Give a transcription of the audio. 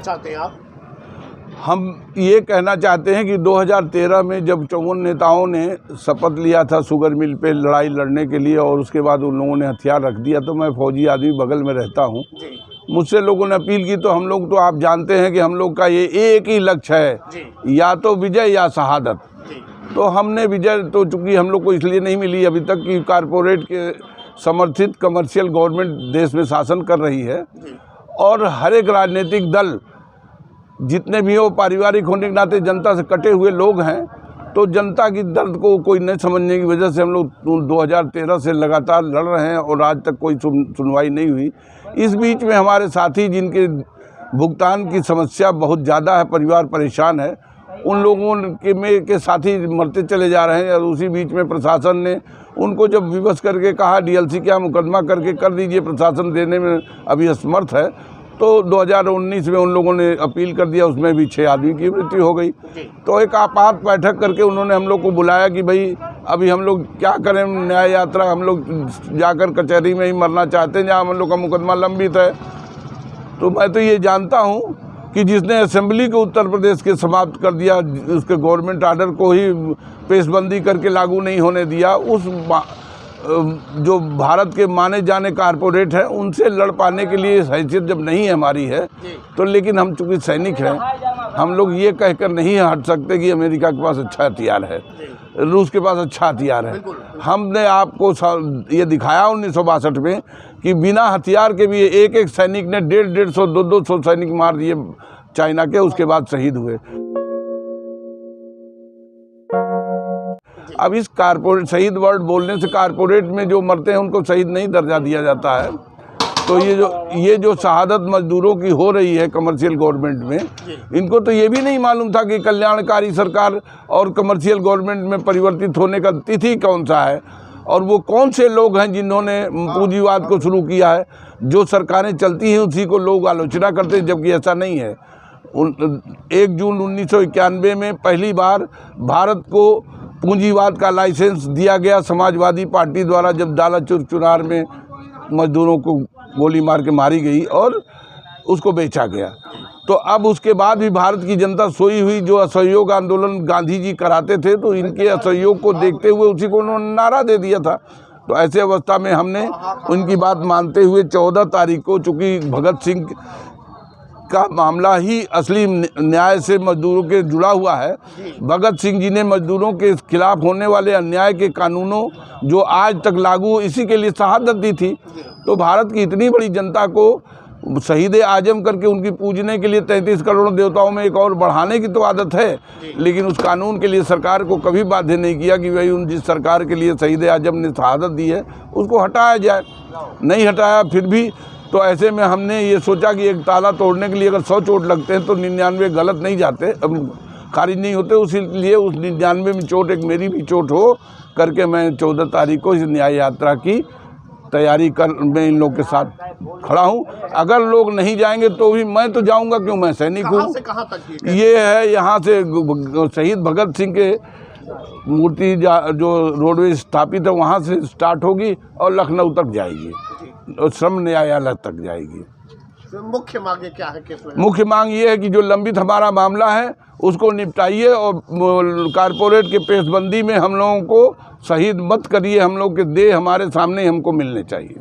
चाहते हैं आप? हम ये कहना चाहते हैं कि 2013 में जब 54 नेताओं ने शपथ लिया था शुगर मिल पे लड़ाई लड़ने के लिए और उसके बाद उन लोगों ने हथियार रख दिया, तो मैं फौजी आदमी बगल में रहता हूँ। मुझसे लोगों ने अपील की, तो हम लोग तो आप जानते हैं कि हम लोग का ये एक ही लक्ष्य है, या तो विजय या शहादत। तो हमने विजय तो चूँकि हम लोग को इसलिए नहीं मिली अभी तक कि कारपोरेट के समर्थित कमर्शियल गवर्नमेंट देश में शासन कर रही है और हर एक राजनीतिक दल जितने भी हो पारिवारिक होने के नाते जनता से कटे हुए लोग हैं, तो जनता की दर्द को कोई नहीं समझने की वजह से हम लोग 2013 से लगातार लड़ रहे हैं और आज तक कोई सुनवाई नहीं हुई। इस बीच में हमारे साथी जिनके भुगतान की समस्या बहुत ज़्यादा है, परिवार परेशान है, उन लोगों के साथी मरते चले जा रहे हैं और उसी बीच में प्रशासन ने उनको जब विवश करके कहा डीएलसी क्या मुकदमा करके कर दीजिए, प्रशासन देने में अभी असमर्थ है, तो 2019 में उन लोगों ने अपील कर दिया, उसमें भी 6 आदमी की मृत्यु हो गई। तो एक आपात बैठक करके उन्होंने हम लोग को बुलाया कि भाई अभी हम लोग क्या करें, न्याय यात्रा हम लोग जाकर कचहरी में ही मरना चाहते हैं जहाँ हम लोग का मुकदमा लंबित है। तो मैं तो ये जानता हूँ कि जिसने असेंबली को उत्तर प्रदेश के समाप्त कर दिया, उसके गवर्नमेंट आर्डर को ही पेशबंदी करके लागू नहीं होने दिया, उस जो भारत के माने जाने कारपोरेट हैं उनसे लड़ पाने के लिए हैसियत जब नहीं है हमारी है, तो लेकिन हम चूँकि सैनिक हैं, हम लोग ये कहकर नहीं हट सकते कि अमेरिका के पास अच्छा हथियार है, रूस के पास अच्छा हथियार है। हमने आपको ये दिखाया 1962 में कि बिना हथियार के भी एक सैनिक ने 150, 200 सैनिक मार दिए चाइना के, उसके बाद शहीद हुए। अब इस कारपोरेट शहीद वर्ड बोलने से कारपोरेट में जो मरते हैं उनको शहीद नहीं दर्जा दिया जाता है। तो ये जो शहादत मजदूरों की हो रही है कमर्शियल गवर्नमेंट में, इनको तो ये भी नहीं मालूम था कि कल्याणकारी सरकार और कमर्शियल गवर्नमेंट में परिवर्तित होने का तिथि कौन सा है और वो कौन से लोग हैं जिन्होंने पूंजीवाद को शुरू किया है। जो सरकारें चलती हैं उसी को लोग आलोचना करते हैं, जबकि ऐसा नहीं है। 1 जून 1991 में पहली बार भारत को पूंजीवाद का लाइसेंस दिया गया समाजवादी पार्टी द्वारा, जब दालाचुर चुनार में मजदूरों को गोली मार के मारी गई और उसको बेचा गया। तो अब उसके बाद भी भारत की जनता सोई हुई, जो असहयोग आंदोलन गांधी जी कराते थे, तो इनके असहयोग को देखते हुए उसी को उन्होंने नारा दे दिया था। तो ऐसे अवस्था में हमने उनकी बात मानते हुए 14 तारीख को, चूँकि भगत सिंह का मामला ही असली न्याय से मजदूरों के जुड़ा हुआ है, भगत सिंह जी ने मजदूरों के खिलाफ होने वाले अन्याय के कानूनों जो आज तक लागू, इसी के लिए शहादत दी थी। तो भारत की इतनी बड़ी जनता को शहीद आजम करके उनकी पूजने के लिए 33 करोड़ देवताओं में एक और बढ़ाने की तो आदत है, लेकिन उस कानून के लिए सरकार को कभी बाध्य नहीं किया कि भाई जिस सरकार के लिए शहीद आजम ने शहादत दी है उसको हटाया जाए। नहीं हटाया। फिर भी तो ऐसे में हमने ये सोचा कि एक ताला तोड़ने के लिए अगर 100 चोट लगते हैं तो 99 गलत नहीं जाते, खारिज नहीं होते, इसलिए उस 99 में चोट एक मेरी भी चोट हो करके मैं 14 तारीख को इस न्याय यात्रा की तैयारी कर मैं इन लोग के साथ खड़ा हूँ। अगर लोग नहीं जाएंगे तो भी मैं तो जाऊँगा, क्यों, मैं सैनिक हूँ। कहाँ से कहाँ तक ये है, यहाँ से शहीद भगत सिंह के मूर्ति जो रोडवेज स्थापित है वहाँ से स्टार्ट होगी और लखनऊ तक जाएगी और श्रम न्यायालय तक जाएगी। तो मुख्य मांगे क्या है केस में? मुख्य मांग ये है कि जो लंबित हमारा मामला है उसको निपटाइए और कारपोरेट के पेशबंदी में हम लोगों को शहीद मत करिए, हम लोग के देह हमारे सामने हमको मिलने चाहिए।